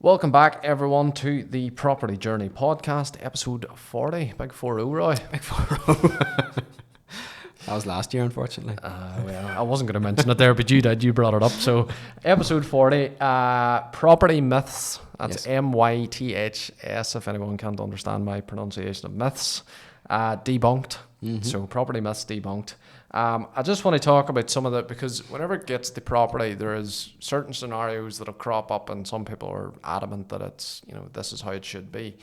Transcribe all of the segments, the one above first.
Welcome back, everyone, to the Property Journey podcast, episode 40. Big 4-0, Roy. Big 4-0. That was last year, unfortunately. Well, I wasn't going to mention it there, but you did. You brought it up. So, episode 40, property myths. That's Yes. MYTHS, if anyone can't understand my pronunciation of myths. Debunked. So, property myths debunked. I just want to talk about some of that because whenever it gets to property, there is certain scenarios that'll crop up, and some people are adamant that it's, this is how it should be.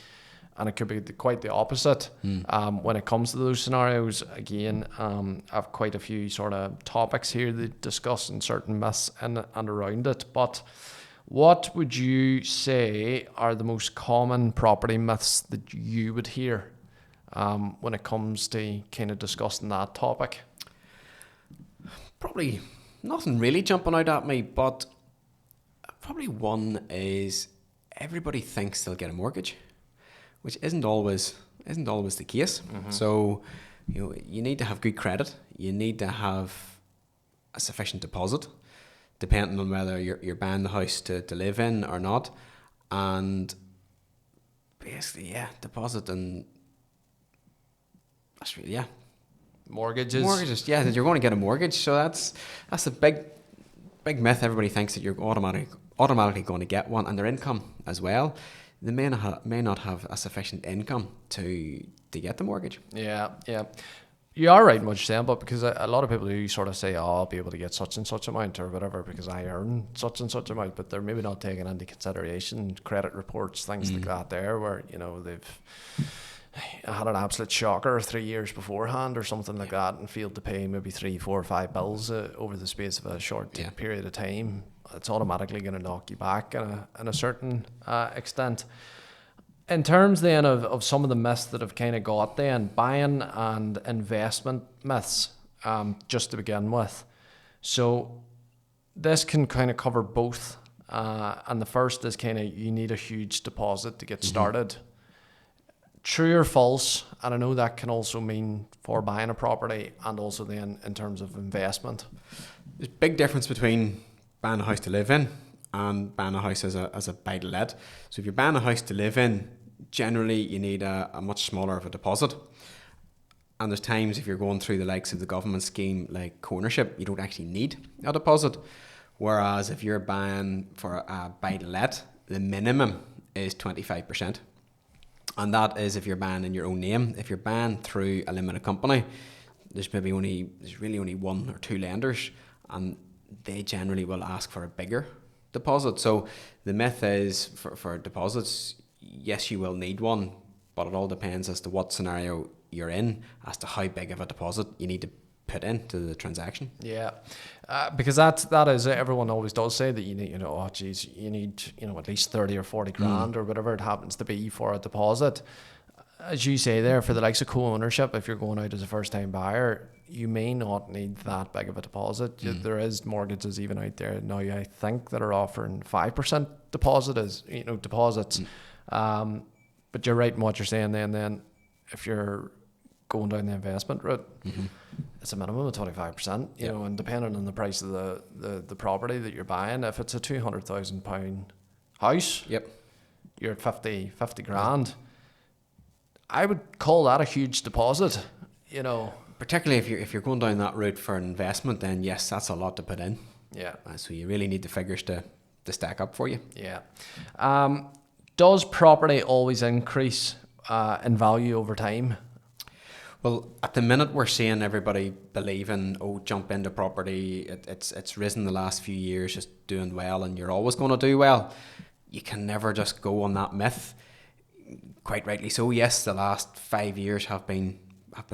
And it could be quite the opposite. When it comes to those scenarios, again, I've quite a few sort of topics here to discuss and certain myths and around it. But what would you say are the most common property myths that you would hear when it comes to kind of discussing that topic? Probably nothing really jumping out at me, but probably one is everybody thinks they'll get a mortgage, which isn't always the case. So, you need to have good credit. You need to have a sufficient deposit, depending on whether you're buying the house to live in or not. And basically, deposit, and that's really, Mortgages, that you're going to get a mortgage. So that's a big myth. Everybody thinks that you're automatically going to get one, and their income as well. They may not have a sufficient income to get the mortgage. Yeah. You are right in what you're saying, but because a lot of people do sort of say, I'll be able to get such and such amount or whatever because I earn such and such amount, but they're maybe not taking into consideration credit reports, things like that there, where, they've had an absolute shocker 3 years beforehand or something like that and failed to pay maybe 3, 4, 5 bills over the space of a short period of time. It's automatically going to knock you back in a certain extent. In terms then of some of the myths that have kind of got then, buying and investment myths, just to begin with. So this can kind of cover both. And the first is kind of you need a huge deposit to get started. True or false? And I know that can also mean for buying a property and also then in terms of investment. There's a big difference between buying a house to live in and buying a house as a buy to let. So if you're buying a house to live in, generally you need a much smaller of a deposit. And there's times if you're going through the likes of the government scheme like co-ownership, you don't actually need a deposit. Whereas if you're buying for a buy to let, the minimum is 25%. And that is if you're buying in your own name. If you're buying through a limited company, there's really only one or two lenders, and they generally will ask for a bigger deposit. So the myth is for deposits, yes, you will need one, but it all depends as to what scenario you're in, as to how big of a deposit you need to put into the transaction. Yeah, because that is everyone always does say that you need, you need at least 30 or 40 grand or whatever it happens to be for a deposit. As you say there, for the likes of co-ownership, if you're going out as a first-time buyer, you may not need that big of a deposit. There is mortgages even out there now, I think, that are offering 5% deposits. But you're right in what you're saying then if you're going down the investment route, it's a minimum of 25%, and depending on the price of the property that you're buying, if it's a £200,000 house, you're at 50 grand. I would call that a huge deposit, Particularly if you're going down that route for investment, then yes, that's a lot to put in. Yeah. So you really need the figures to stack up for you. Yeah. Does property always increase in value over time? Well, at the minute we're seeing everybody believing, jump into property. It's risen the last few years, just doing well, and you're always going to do well. You can never just go on that myth. Quite rightly so. Yes, the last 5 years have been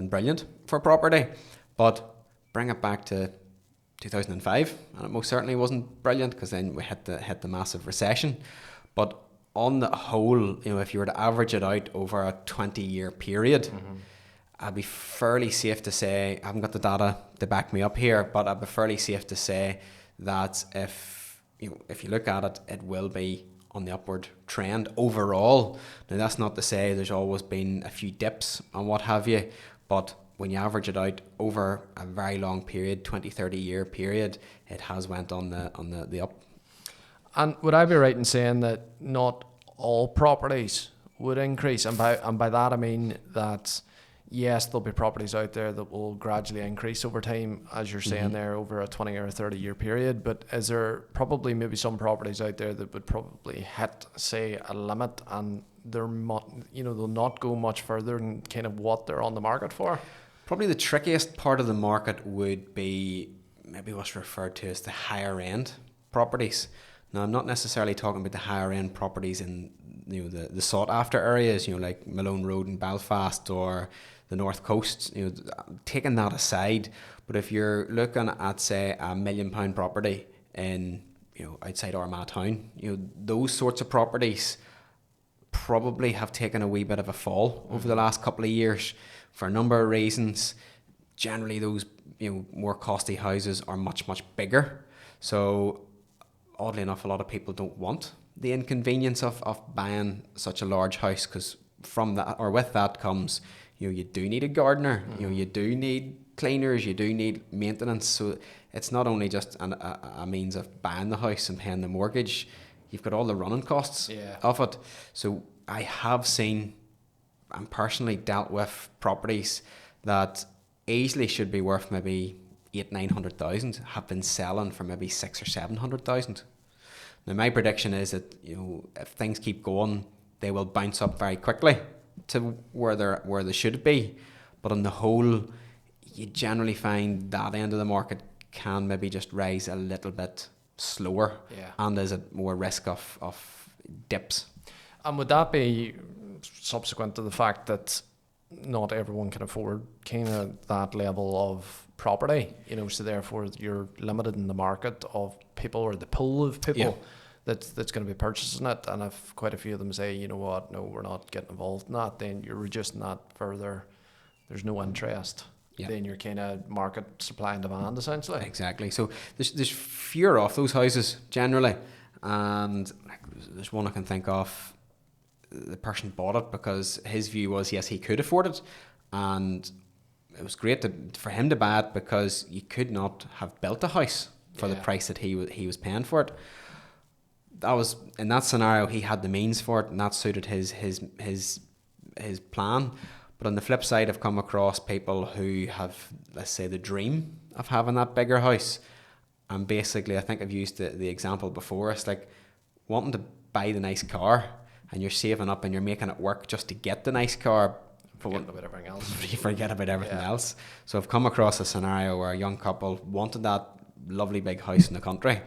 brilliant for property, but bring it back to 2005, and it most certainly wasn't brilliant because then we hit the massive recession. But on the whole, if you were to average it out over a 20-year period. I'd be fairly safe to say, I haven't got the data to back me up here, but I'd be fairly safe to say that if you look at it, it will be on the upward trend overall. Now that's not to say there's always been a few dips and what have you, but when you average it out over a very long period, 20-30 year period, it has went on the up. And would I be right in saying that not all properties would increase? And by that I mean that yes, there'll be properties out there that will gradually increase over time, as you're saying there, over a 20 or 30 year period. But is there probably maybe some properties out there that would probably hit, say, a limit, and they'll not go much further than kind of what they're on the market for? Probably the trickiest part of the market would be maybe what's referred to as the higher end properties. Now, I'm not necessarily talking about the higher end properties in the sought after areas, like Malone Road in Belfast or the North Coast, taking that aside. But if you're looking at, say, £1 million property in, outside Armagh town, those sorts of properties probably have taken a wee bit of a fall over the last couple of years for a number of reasons. Generally, those more costly houses are much, much bigger. So oddly enough, a lot of people don't want the inconvenience of buying such a large house, because from that, or with that, comes you do need a gardener, you do need cleaners, you do need maintenance. So it's not only just a means of buying the house and paying the mortgage, you've got all the running costs of it. So I have seen and personally dealt with properties that easily should be worth maybe 800,000-900,000 have been selling for maybe 600,000 or 700,000. Now my prediction is that if things keep going, they will bounce up very quickly to where they should be. But on the whole, you generally find that end of the market can maybe just rise a little bit slower, and there's a more risk of dips. And would that be subsequent to the fact that not everyone can afford kind of that level of property, so therefore you're limited in the market of people, or the pool of people that's going to be purchasing it? And if quite a few of them say, you know what, no, we're not getting involved in that, then you're reducing that further. There's no interest. Then you're kind of market supply and demand, essentially. Exactly. So there's fewer of those houses generally, and there's one I can think of. The person bought it because his view was, yes, he could afford it, and it was great for him to buy it because you could not have built a house for the price that he was paying for it. That was, in that scenario, he had the means for it, and that suited his plan. But on the flip side, I've come across people who have, let's say, the dream of having that bigger house, and basically, I think I've used the example before. It's like wanting to buy the nice car, and you're saving up and you're making it work just to get the nice car. Forget about everything else. You forget about everything else. So I've come across a scenario where a young couple wanted that lovely big house in the country,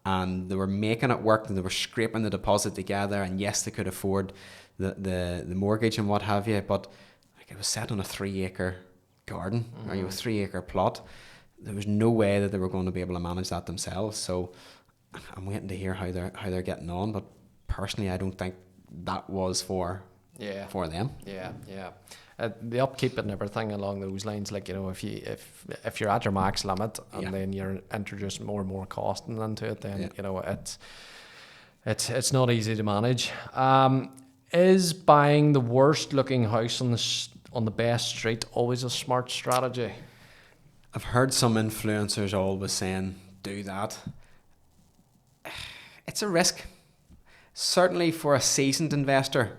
and they were making it work, and they were scraping the deposit together, and yes, they could afford the mortgage and what have you, but like, it was set on a 3-acre garden, or a 3-acre plot. There was no way that they were going to be able to manage that themselves. So I'm waiting to hear how they're getting on, but personally, I don't think that was for them. The upkeep and everything along those lines, like, if you're at your max limit and then you're introducing more and more costing into it, then it's not easy to manage. Is buying the worst looking house on the best street always a smart strategy? I've heard some influencers always saying do that. It's a risk. Certainly for a seasoned investor,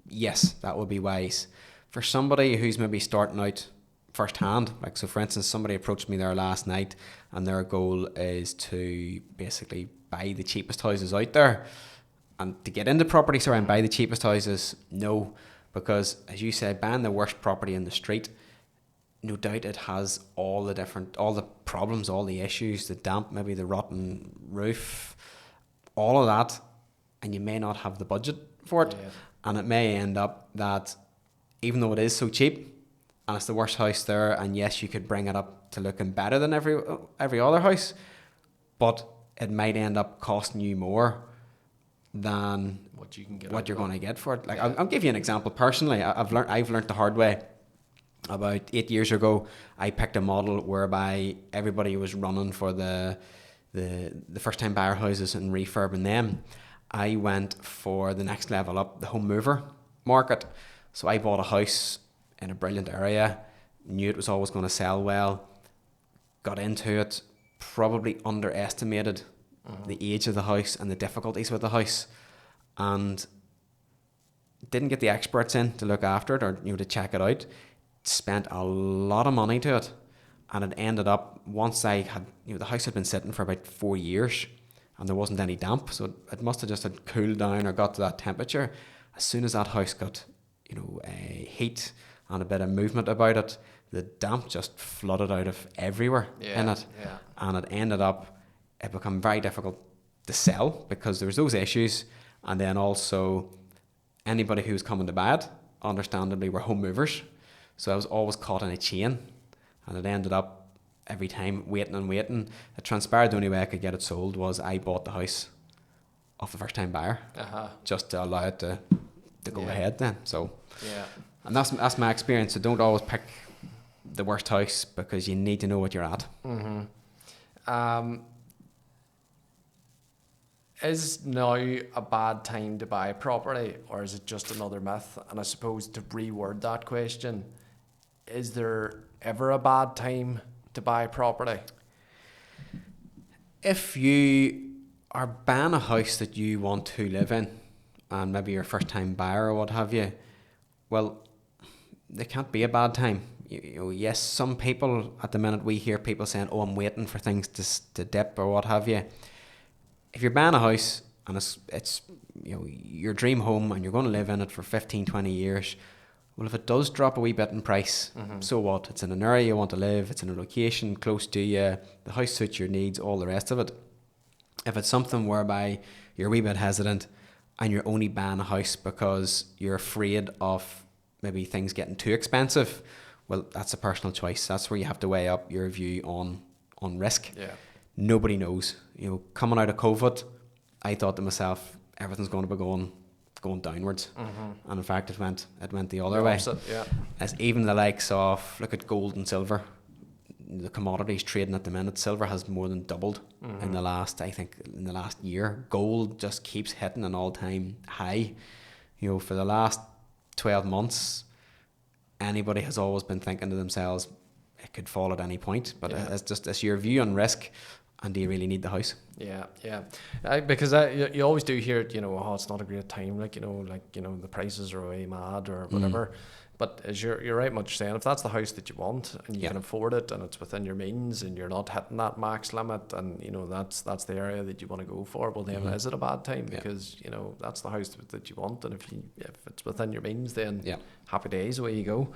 yes, that would be wise. For somebody who's maybe starting out firsthand, like, so for instance, somebody approached me there last night, and their goal is to basically buy the cheapest houses out there. And to get into property, and buy the cheapest houses, no, because as you said, buying the worst property in the street, no doubt it has all the problems, all the issues, the damp, maybe the rotten roof, all of that, and you may not have the budget for it. And it may end up that even though it is so cheap and it's the worst house there, and yes, you could bring it up to looking better than every other house, but it might end up costing you more than what you're going to get for it. Like, I'll give you an example. Personally, I've learned the hard way. About 8 years ago, I picked a model whereby everybody was running for the first time buyer houses and refurbing them. I went for the next level up, the home mover market. So I bought a house in a brilliant area, knew it was always going to sell well, got into it, probably underestimated the age of the house and the difficulties with the house, and didn't get the experts in to look after it or to check it out. Spent a lot of money to it, and it ended up, once I had, the house had been sitting for about 4 years and there wasn't any damp, so it must have just had cooled down or got to that temperature. As soon as that house got heat and a bit of movement about it, the damp just flooded out of everywhere in it. And it ended up, it became very difficult to sell because there was those issues, and then also anybody who was coming to buy it, understandably, were home movers. So I was always caught in a chain, and it ended up every time waiting and waiting. It transpired the only way I could get it sold was I bought the house off the first time buyer, just to allow it to go ahead then. So and that's my experience. So don't always pick the worst house, because you need to know what you're at. Is now a bad time to buy property, or is it just another myth? And I suppose, to reword that question, is there ever a bad time to buy property? If you are buying a house that you want to live in, and maybe you're a first time buyer or what have you, well, there can't be a bad time. Yes, some people at the minute, we hear people saying, "Oh, I'm waiting for things to dip," or what have you. If you're buying a house and it's your dream home and you're going to live in it for 15, 20 years, well, if it does drop a wee bit in price, so what? It's in an area you want to live, it's in a location close to you, the house suits your needs, all the rest of it. If it's something whereby you're a wee bit hesitant and you're only buying a house because you're afraid of maybe things getting too expensive, well, that's a personal choice. That's where you have to weigh up your view on risk. Nobody knows. Coming out of COVID, I thought to myself, everything's going to be going downwards, and in fact it went the other way. As even the likes of, look at gold and silver, the commodities trading at the minute, silver has more than doubled in the last year. Gold just keeps hitting an all-time high. For the last 12 months, anybody has always been thinking to themselves, it could fall at any point. But it's your view on risk, and do you really need the house? Because you always do hear it, it's not a great time, the prices are way mad or whatever. But as you're right much saying, if that's the house that you want and you can afford it and it's within your means and you're not hitting that max limit, and that's the area that you want to go for, well then is it a bad time? Because that's the house that you want, and if it's within your means, then happy days, away you go.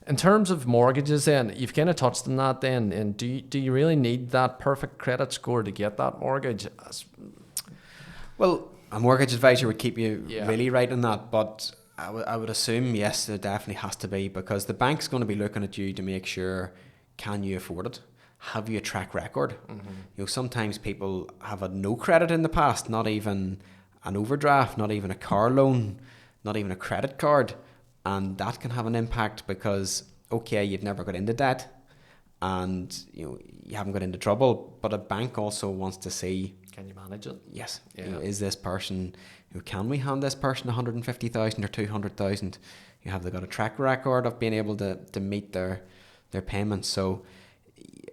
In terms of mortgages then, you've kind of touched on that then, and do you really need that perfect credit score to get that mortgage? Well, a mortgage advisor would keep you really right in that, but I would assume, yes, there definitely has to be, because the bank's going to be looking at you to make sure, can you afford it? Have you a track record? Sometimes people have had no credit in the past, not even an overdraft, not even a car loan, not even a credit card. And that can have an impact because, okay, you've never got into debt and you haven't got into trouble, but a bank also wants to see, can you manage it? Yes. Is this person, can we hand this person 150,000 or 200,000? Have they got a track record of being able to meet their payments? So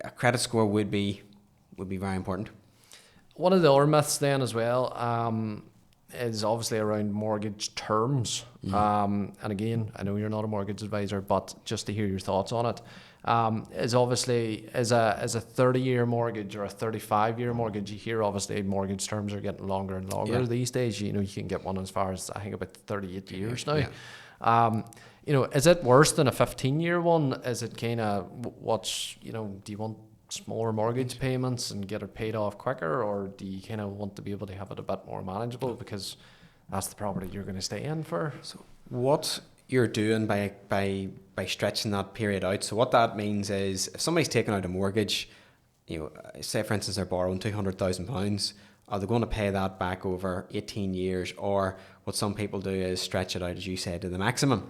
a credit score would be very important. One of the other myths then as well, is obviously around mortgage terms. And again, I know you're not a mortgage advisor, but just to hear your thoughts on it, is obviously as a 30-year mortgage or a 35-year mortgage, you hear obviously mortgage terms are getting longer and longer these days. You can get one as far as I think about 38 years now. Is it worse than a 15-year one? Is it kind of do you want smaller mortgage payments and get it paid off quicker, or do you kind of want to be able to have it a bit more manageable because that's the property you're going to stay in for? So what you're doing by stretching that period out, so what that means is, if somebody's taking out a mortgage, say for instance they're borrowing £200,000, are they going to pay that back over 18 years, or what some people do is stretch it out, as you said, to the maximum?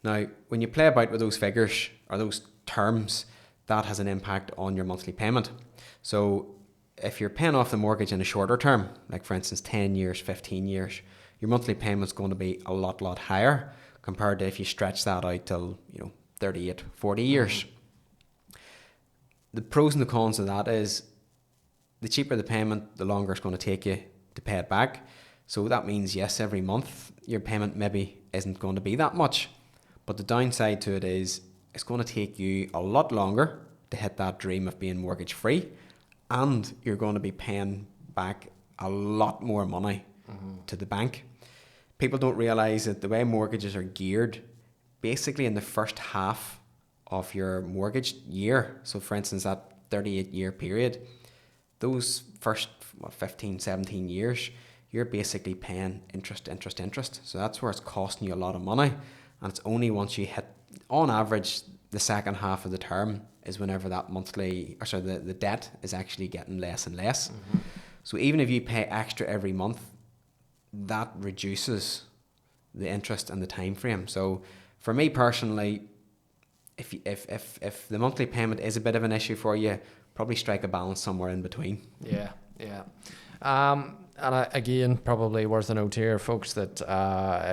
Now, when you play about with those figures or those terms, that has an impact on your monthly payment. So if you're paying off the mortgage in a shorter term, like for instance 10 years, 15 years, your monthly payment's going to be a lot higher compared to if you stretch that out till 38, 40 years. The pros and the cons of that is, the cheaper the payment, the longer it's going to take you to pay it back. So that means, yes, every month your payment maybe isn't going to be that much. But the downside to it is it's going to take you a lot longer to hit that dream of being mortgage free, and you're going to be paying back a lot more money to the bank. People don't realise that the way mortgages are geared, basically in the first half of your mortgage year, so for instance that 38-year period, those first 15, 17 years, you're basically paying interest. So that's where it's costing you a lot of money. And it's only once you hit, on average, the second half of the term is whenever that the debt is actually getting less and less. So even if you pay extra every month, that reduces the interest and the time frame. So for me personally, if the monthly payment is a bit of an issue for you, probably strike a balance somewhere in between. Yeah. And again, probably worth a note here, folks, that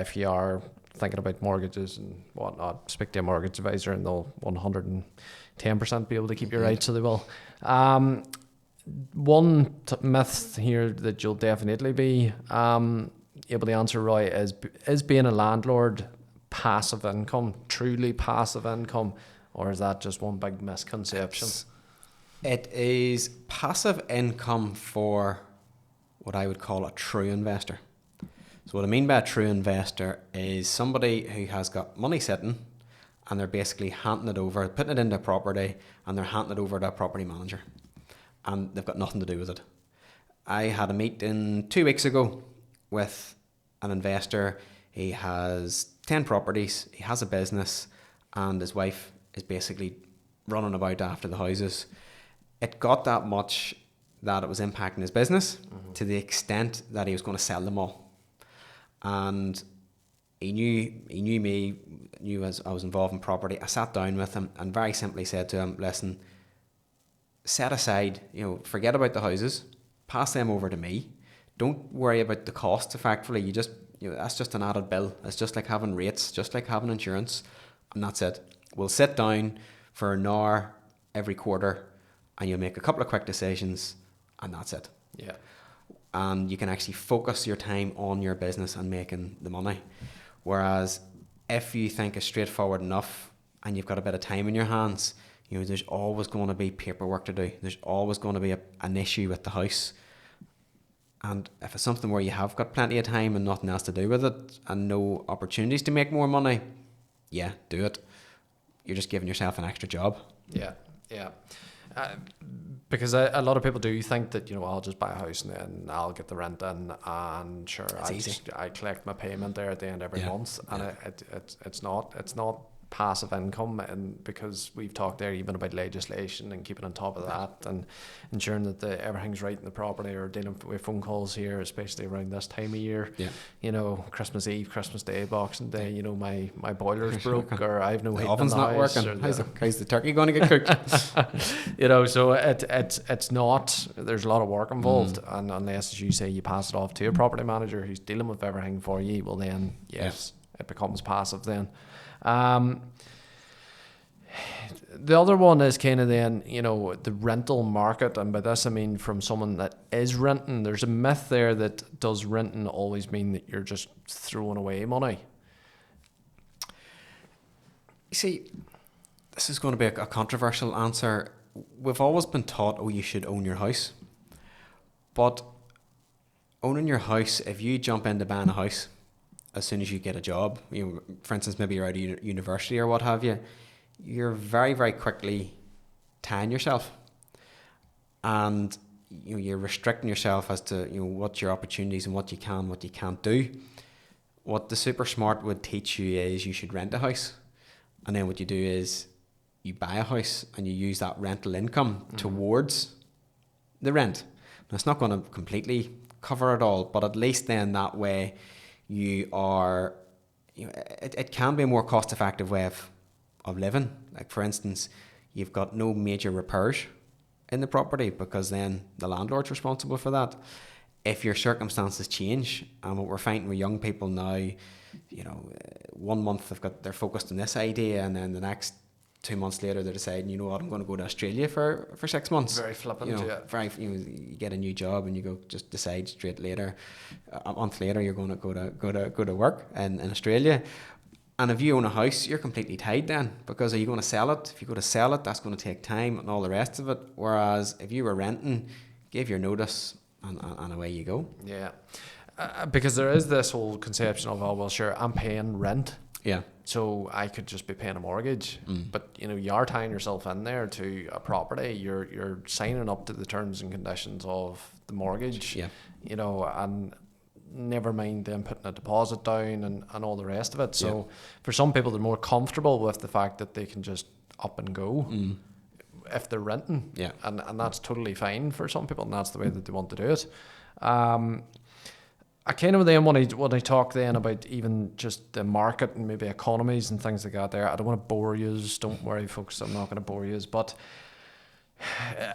if you are thinking about mortgages and whatnot, speak to a mortgage advisor and they'll 110% be able to keep you right, so they will. One myth here that you'll definitely be able to answer, Roy, is being a landlord passive income, truly passive income, or is that just one big misconception? It is passive income for what I would call a true investor. So what I mean by a true investor is somebody who has got money sitting and they're basically handing it over, putting it into a property, and they're handing it over to a property manager, and they've got nothing to do with it. I had a meeting 2 weeks ago with an investor. He has 10 properties, he has a business, and his wife is basically running about after the houses. It got that much that it was impacting his business to the extent that he was going to sell them all. And he knew me, knew as I was involved in property. I sat down with him and very simply said to him, listen, set aside, forget about the houses, pass them over to me. Don't worry about the cost, effectively. That's just an added bill. It's just like having rates, just like having insurance, and that's it. We'll sit down for an hour every quarter and you'll make a couple of quick decisions, and that's it. Yeah. And you can actually focus your time on your business and making the money. Whereas if you think it's straightforward enough and you've got a bit of time in your hands, there's always going to be paperwork to do. There's always going to be an issue with the house. And if it's something where you have got plenty of time and nothing else to do with it and no opportunities to make more money, yeah, do it. You're just giving yourself an extra job. Yeah. Because a lot of people do think that, I'll just buy a house and then I'll get the rent in, and sure, I collect my payment there at the end every month, and it's not passive income, and because we've talked there even about legislation and keeping on top of that and ensuring that everything's right in the property, or dealing with phone calls here, especially around this time of year. Christmas Eve, Christmas Day, Boxing Day, my boiler's broke, or I've no heat, the oven's not working, how's the turkey going to get cooked? So it's not, there's a lot of work involved, and unless, as you say, you pass it off to a property manager who's dealing with everything for you, well then it becomes passive then. The other one is kind of then, the rental market, and by this I mean from someone that is renting. There's a myth there that does renting always mean that you're just throwing away money? You see, this is going to be a controversial answer. We've always been taught, you should own your house. But owning your house, if you jump into buying a house as soon as you get a job, for instance, maybe you're out of university or what have you, you're very, very quickly tying yourself, and you're restricting yourself as to what your opportunities and what you can, what you can't do. What the super smart would teach you is you should rent a house, and then what you do is you buy a house and you use that rental income towards the rent. Now, it's not going to completely cover it all, but at least then that way you are, it can be a more cost-effective way of living. Like, for instance, you've got no major repairs in the property because then the landlord's responsible for that. If your circumstances change, and what we're finding with young people now, 1 month they're focused on this idea, and then the next 2 months later they're deciding, you know what, I'm going to go to Australia for 6 months. Very flippant, You know, yeah. you get a new job and you go just decide straight later, a month later you're going to go to work in Australia. And if you own a house, you're completely tied then, because are you going to sell it? If you go to sell it, that's going to take time and all the rest of it. Whereas if you were renting, give your notice and away you go. Yeah. Because there is this whole conception of, oh, well, sure, I'm paying rent, Yeah. so I could just be paying a mortgage. But, you know, you're tying yourself in there to a property. You're signing up to the terms and conditions of the mortgage, Yeah. you know, and never mind them putting a deposit down and all the rest of it. So for some people, they're more comfortable with the fact that they can just up and go if they're renting. Yeah. And that's totally fine for some people, and that's the way that they want to do it. I kind of then when I talk then about even just the market and maybe economies and things like that there, I don't want to bore you. Don't worry, folks, I'm not going to bore you. But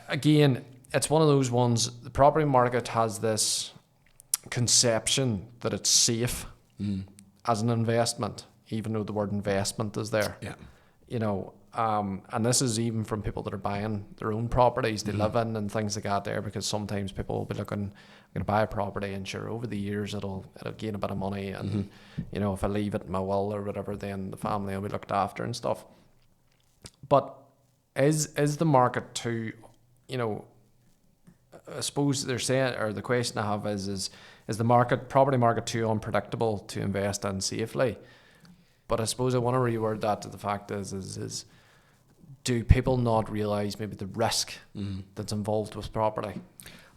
again, it's one of those ones, the property market has this conception that it's safe as an investment, even though the word investment is there. Yeah. You know, and this is even from people that are buying their own properties they live in and things like that there, because sometimes people will be looking, I'm going to buy a property and sure, over the years it'll gain a bit of money, and you know, if I leave it in my will or whatever, then the family will be looked after and stuff. But is the market too, you know, I suppose they're saying, or the question I have is the property market too unpredictable to invest in safely? But I suppose I want to reword that to the fact is do people not realise maybe the risk that's involved with property?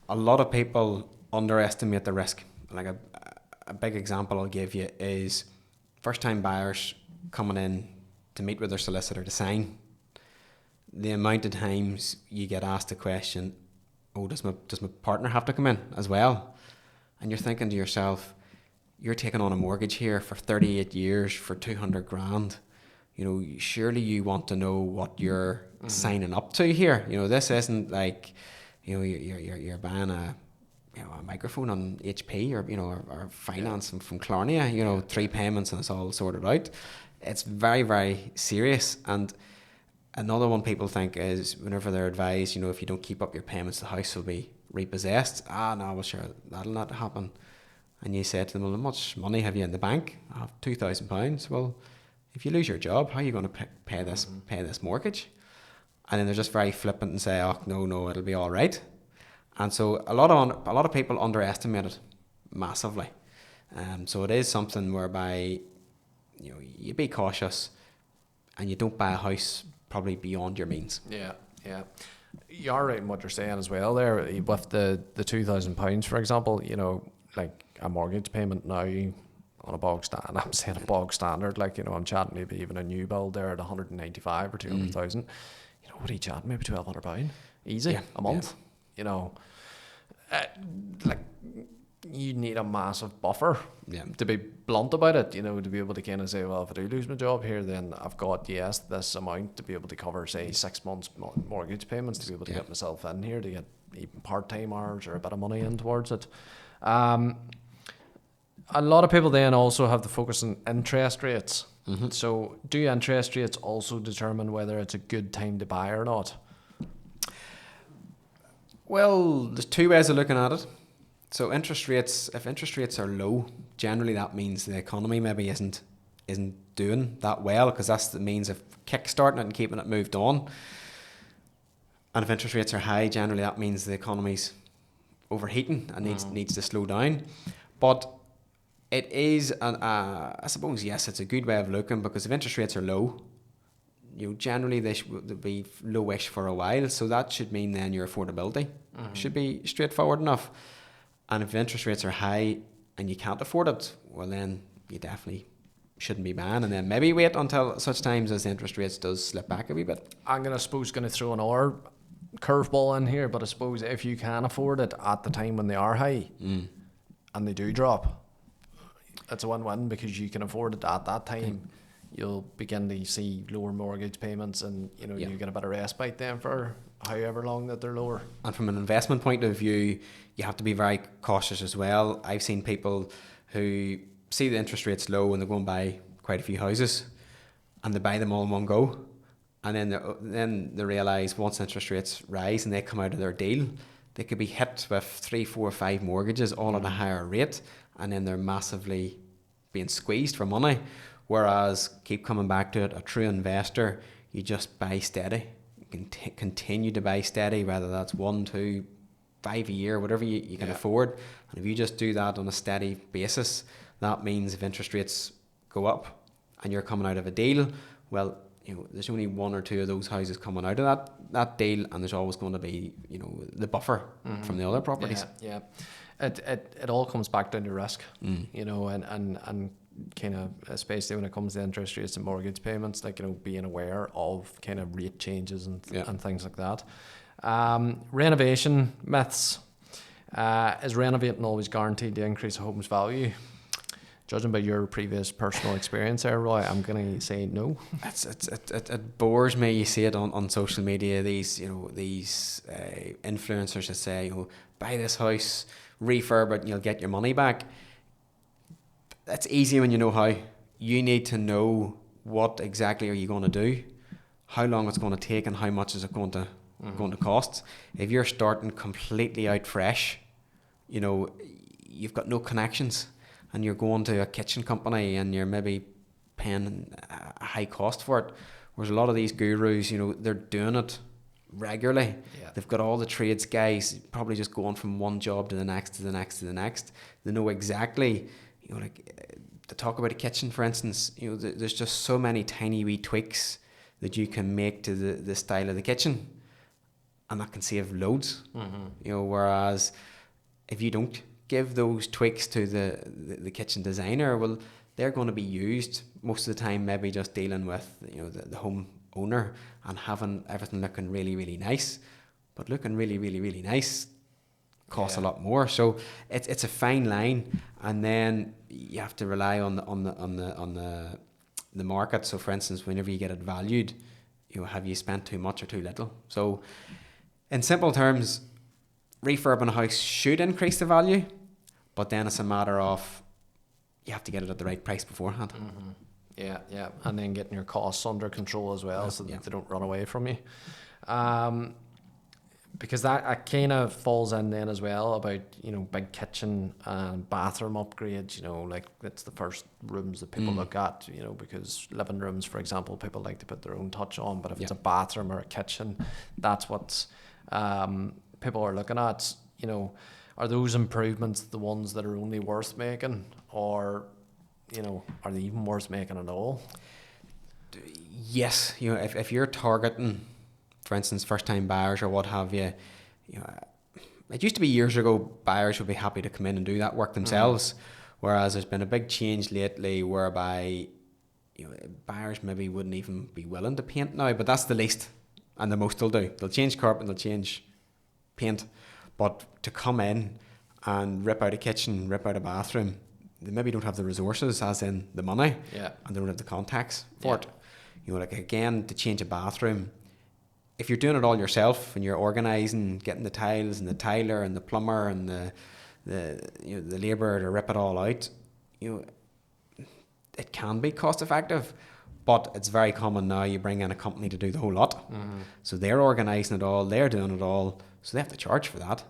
A lot of people underestimate the risk. Like a big example I'll give you is first time buyers coming in to meet with their solicitor to sign. The amount of times you get asked the question, oh, does my partner have to come in as well? And you're thinking to yourself, you're taking on a mortgage here for 38 years for 200 grand. You know, surely you want to know what you're signing up to here. You know, this isn't like, you know, you're buying a microphone on HP or finance from Clarnia, you know, 3 payments and it's all sorted out. It's very, very serious. And another one people think is whenever they're advised, you know, if you don't keep up your payments, the house will be repossessed. No, well, sure, that'll not happen. And you say to them, well, how much money have you in the bank? I have £2,000. Well, if you lose your job, how are you going to pay this mortgage? And then they're just very flippant and say, oh, no, it'll be all right. And so a lot of people underestimate it massively. So it is something whereby, you know, you be cautious and you don't buy a house probably beyond your means. Yeah. You're right in what you're saying as well there with the £2,000, for example. You know, like a mortgage payment now on a bog standard, I'm saying a bog standard, like, you know, I'm chatting maybe even a new build there at 195 or 200,000. You know, what are you chatting, maybe £1,200 easy a month? You know, like you need a massive buffer to be blunt about it, you know, to be able to kind of say, well, if I do lose my job here, then I've got, this amount to be able to cover, say, 6 months mortgage payments to be able to get myself in here, to get even part-time hours or a bit of money in towards it. A lot of people then also have the focus on interest rates. So do interest rates also determine whether it's a good time to buy or not? Well, there's 2 ways of looking at it. So if interest rates are low, generally that means the economy maybe isn't doing that well, because that's the means of kickstarting it and keeping it moved on. And if interest rates are high, generally that means the economy's overheating and needs to slow down. But it is, I suppose, yes, it's a good way of looking, because if interest rates are low, you know, generally they'll be lowish for a while, so that should mean then your affordability should be straightforward enough. And if interest rates are high and you can't afford it, well then you definitely shouldn't be buying, and then maybe wait until such times as the interest rates does slip back a wee bit. I'm going to throw another curveball in here, but I suppose if you can afford it at the time when they are high and they do drop, it's a win-win, because you can afford it at that time. You'll begin to see lower mortgage payments, and you know, you get a bit of respite then for however long that they're lower. And from an investment point of view, you have to be very cautious as well. I've seen people who see the interest rates low and they go and buy quite a few houses, and they buy them all in one go, and then they realise once interest rates rise and they come out of their deal, they could be hit with 3, 4, 5 mortgages all at a higher rate, and then they're massively being squeezed for money. Whereas, keep coming back to it, a true investor, you just buy steady. You can continue to buy steady, whether that's 1, 2, 5 a year, whatever you can afford. And if you just do that on a steady basis, that means if interest rates go up and you're coming out of a deal, well, there's only 1 or 2 of those houses coming out of that deal, and there's always going to be, the buffer from the other properties. Yeah. It all comes back down to risk, and kind of, especially when it comes to interest rates and mortgage payments, like, being aware of kind of rate changes and things like that. Renovation myths. Is renovating always guaranteed to increase a home's value? Judging by your previous personal experience there, Roy, I'm going to say no. It bores me. You see it on social media. These influencers that say, buy this house, refurb it, and you'll get your money back. That's easy when you know how. You need to know what exactly are you going to do, how long it's going to take, and how much is it going to cost. If you're starting completely out fresh, you've got no connections, and you're going to a kitchen company and you're maybe paying a high cost for it. Whereas a lot of these gurus, they're doing it regularly. Yeah. They've got all the trades guys probably just going from one job to the next, to the next, to the next. They know exactly, to talk about a kitchen, for instance, there's just so many tiny wee tweaks that you can make to the style of the kitchen, and that can save loads. Whereas if you don't give those tweaks to the kitchen designer, well, they're going to be used most of the time, maybe just dealing with the home owner and having everything looking really, really nice. But looking really, really, really nice costs a lot more. So it's a fine line, and then you have to rely on the market. So, for instance, whenever you get it valued, have you spent too much or too little? So, in simple terms, refurbing a house should increase the value, but then it's a matter of you have to get it at the right price beforehand. Yeah, and then getting your costs under control as well, so that they don't run away from you. Because that kind of falls in then as well about big kitchen and bathroom upgrades. Like, that's the first rooms that people look at. Because living rooms, for example, people like to put their own touch on, but if it's a bathroom or a kitchen, that's what people are looking at. Are those improvements the ones that are only worth making, or are they even worth making at all? Yes, if you're targeting, for instance, first-time buyers or what have you, it used to be years ago buyers would be happy to come in and do that work themselves, whereas there's been a big change lately whereby buyers maybe wouldn't even be willing to paint now, but that's the least and the most they'll do. They'll change carpet and they'll change paint, but to come in and rip out a kitchen, rip out a bathroom, they maybe don't have the resources, as in the money, and they don't have the contacts for it. Like, again, to change a bathroom, if you're doing it all yourself and you're organising, getting the tiles and the tiler and the plumber and the labourer to rip it all out, it can be cost effective, but it's very common now you bring in a company to do the whole lot. So they're organising it all, they're doing it all, so they have to charge for that.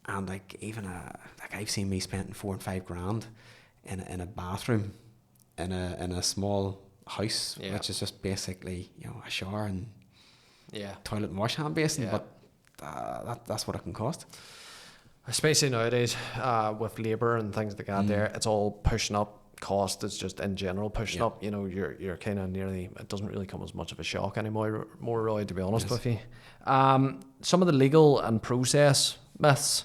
And like, even I've seen me spending 4 and 5 grand in a bathroom in a small house, which is just basically a shower and toilet and wash hand basin, but that's what it can cost. Especially nowadays with labour and things like that. There, it's all pushing up. Cost is just in general pushing up. You're kind of nearly, it doesn't really come as much of a shock anymore, Roy, to be honest with you. Some of the legal and process myths.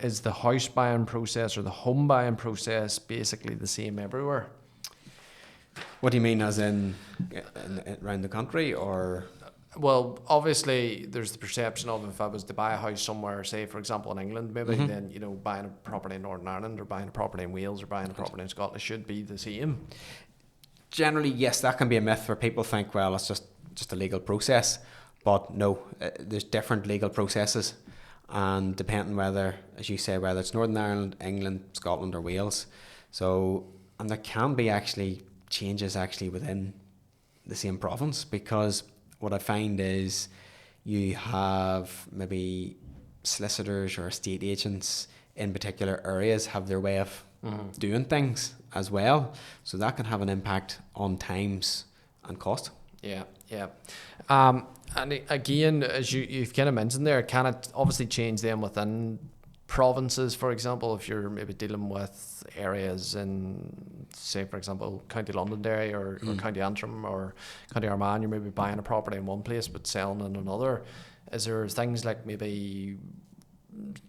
Is the house buying process or the home buying process basically the same everywhere? What do you mean, as in around the country, or? Well, obviously there's the perception of, if I was to buy a house somewhere, say for example in England maybe, then buying a property in Northern Ireland or buying a property in Wales or buying a property in Scotland should be the same. Generally, yes, that can be a myth where people think, well, it's just a legal process, but no, there's different legal processes, and depending whether, as you say, whether it's Northern Ireland, England, Scotland or Wales. So, and there can be actually changes within the same province, because what I find is you have maybe solicitors or estate agents in particular areas have their way of doing things as well. So that can have an impact on times and cost. Yeah, yeah. And again, as you've kind of mentioned there, can it obviously change them within provinces, for example, if you're maybe dealing with areas in, say, for example, County Londonderry or County Antrim or County Armagh, you're maybe buying a property in one place but selling in another. Is there things like maybe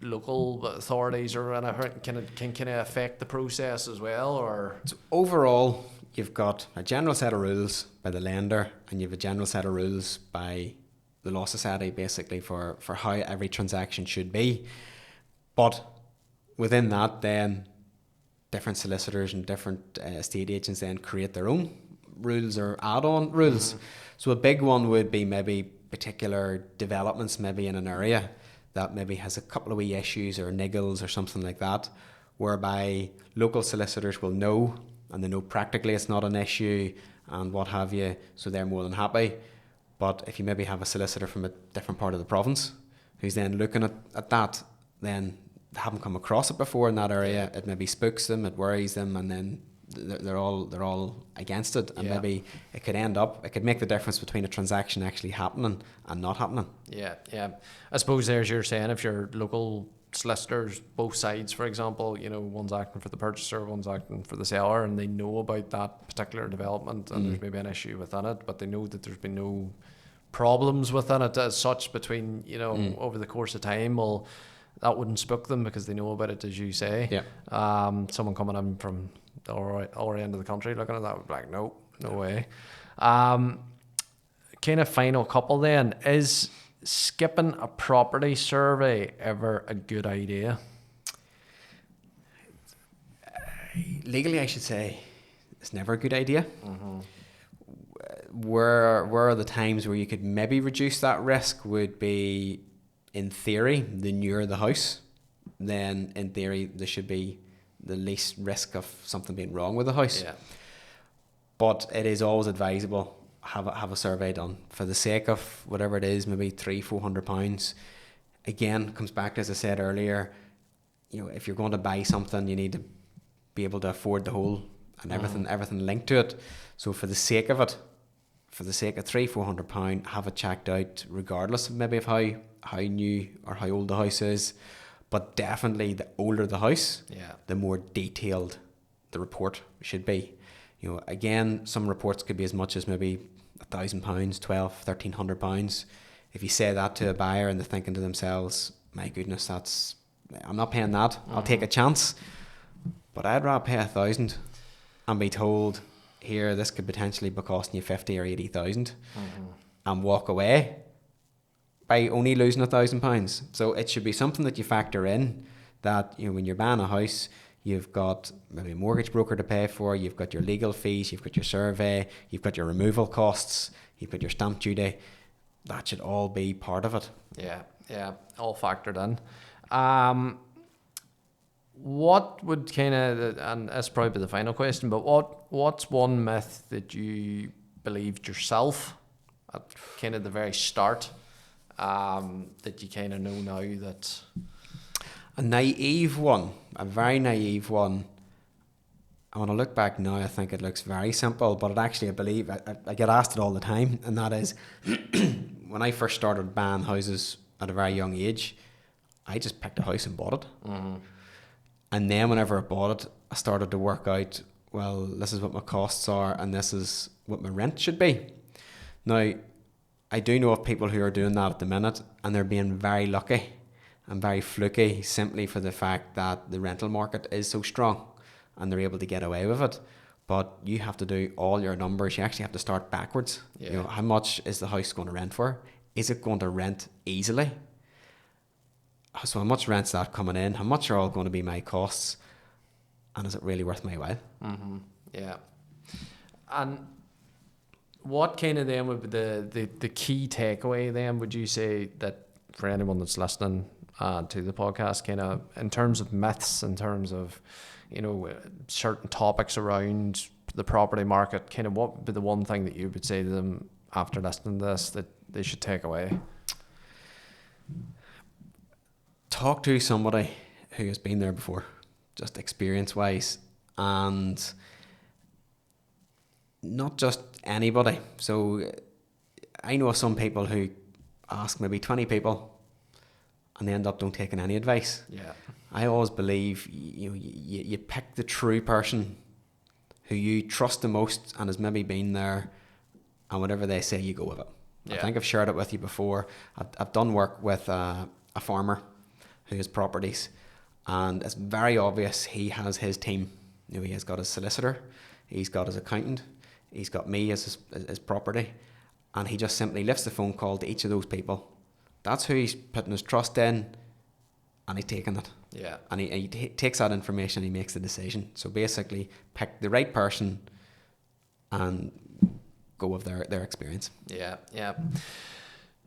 local authorities or anything can it affect the process as well? Or so overall, you've got a general set of rules by the lender, and you have a general set of rules by the Law Society, basically, for how every transaction should be. But within that, then different solicitors and different estate agents then create their own rules or add-on rules. So a big one would be maybe particular developments maybe in an area that maybe has a couple of wee issues or niggles or something like that, whereby local solicitors will know, and they know practically it's not an issue and what have you, so they're more than happy. But if you maybe have a solicitor from a different part of the province who's then looking at that, then they haven't come across it before in that area, it maybe spooks them, it worries them, and then they're all against it, and maybe it could make the difference between a transaction actually happening and not happening. Yeah. I suppose there's you're saying if your local solicitors, both sides, for example, one's acting for the purchaser, one's acting for the seller, and they know about that particular development, and there's maybe an issue within it, but they know that there's been no problems within it as such between over the course of time. Well, that wouldn't spook them because they know about it, as you say. Yeah. Someone coming in from the other end of the country looking at that would be like, no way. Kind of final couple then, is skipping a property survey ever a good idea? Legally, I should say it's never a good idea. Where are the times where you could maybe reduce that risk would be, in theory, the nearer the house, then in theory there should be the least risk of something being wrong with the house. Yeah. But it is always advisable have a survey done for the sake of whatever it is, maybe £300-400. Again, comes back to, as I said earlier, if you're going to buy something, you need to be able to afford the whole and everything linked to it. So for the sake of it, for the sake of £300-400, have it checked out, regardless of maybe of how new or how old the house is. But definitely, the older the house, the more detailed the report should be. Again, some reports could be as much as maybe £1,000, £1,200-1,300. If you say that to a buyer and they're thinking to themselves, my goodness, I'm not paying that. I'll take a chance. But I'd rather pay 1,000 and be told, here, this could potentially be costing you 50 or 80,000, and walk away by only losing £1,000. So it should be something that you factor in, that when you're buying a house, you've got maybe a mortgage broker to pay for, you've got your legal fees, you've got your survey, you've got your removal costs, you've got your stamp duty. That should all be part of it. Yeah, all factored in. What would and that's probably the final question, but what's one myth that you believed yourself at kind of the very start, that you kind of know now that... A very naive one. And when I look back now, I think it looks very simple, but I believe, I get asked it all the time, and that is, when I first started buying houses at a very young age, I just picked a house and bought it. And then whenever I bought it, I started to work out, well, this is what my costs are, and this is what my rent should be. Now, I do know of people who are doing that at the minute, and they're being very lucky and very fluky, simply for the fact that the rental market is so strong and they're able to get away with it. But you have to do all your numbers. You actually have to start backwards. How much is the house going to rent for? Is it going to rent easily? So how much rent's that coming in? How much are all going to be my costs? And is it really worth my while? Yeah. And what kind of then would be the key takeaway then, would you say, that for anyone that's listening to the podcast, kind of in terms of myths, in terms of certain topics around the property market, kind of what would be the one thing that you would say to them after listening to this that they should take away? Talk to somebody who has been there before, just experience-wise, and not just anybody. So I know some people who ask maybe 20 people and they end up don't taking any advice. Yeah. I always believe you pick the true person who you trust the most and has maybe been there, and whatever they say, you go with it. Yeah. I think I've shared it with you before. I've done work with a farmer who has properties, and it's very obvious he has his team. He has got his solicitor, he's got his accountant, he's got me as his property, and he just simply lifts the phone call to each of those people. That's who he's putting his trust in, and he's taking it. Yeah. And he takes that information and he makes the decision. So basically, pick the right person and go with their experience. Yeah, yeah.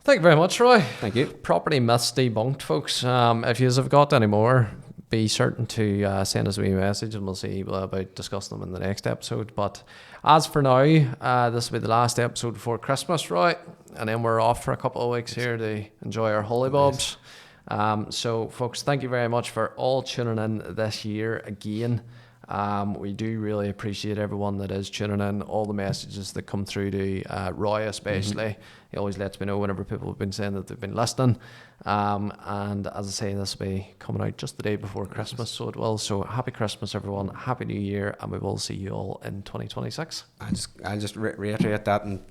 Thank you very much, Roy. Thank you. Property myths debunked, folks. If you have got any more, be certain to send us a wee message and we'll see about discussing them in the next episode. But as for now, this will be the last episode before Christmas, Roy, and then we're off for a couple of weeks here to enjoy our holy bobs. So, folks, thank you very much for all tuning in this year again. We do really appreciate everyone that is tuning in, all the messages that come through to Roy especially. He always lets me know whenever people have been saying that they've been listening. And as I say, this will be coming out just the day before Christmas, so it will. So happy Christmas, everyone. Happy New Year, and we will see you all in 2026. I'll just reiterate that, and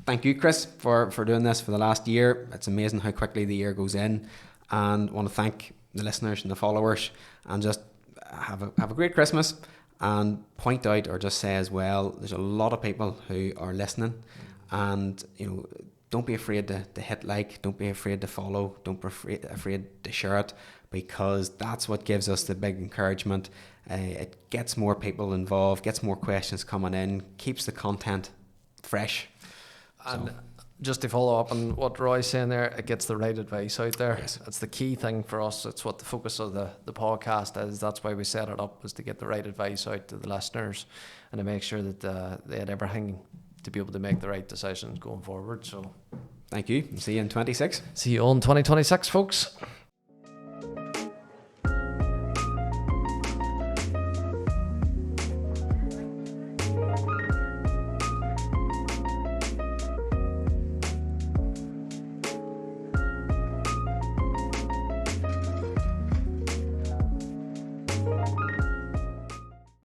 thank you, Chris, for doing this for the last year. It's amazing how quickly the year goes in, and I want to thank the listeners and the followers, and just have a great Christmas, and point out or just say as well, there's a lot of people who are listening, and don't be afraid to hit like, don't be afraid to follow, don't be afraid to share it, because that's what gives us the big encouragement. It gets more people involved, gets more questions coming in, keeps the content fresh. And just to follow up on what Roy's saying there, it gets the right advice out there. Yes. It's the key thing for us. It's what the focus of the podcast is. That's why we set it up, was to get the right advice out to the listeners and to make sure that they had everything to be able to make the right decisions going forward. So thank you. See you in 26. See you all in 2026, folks.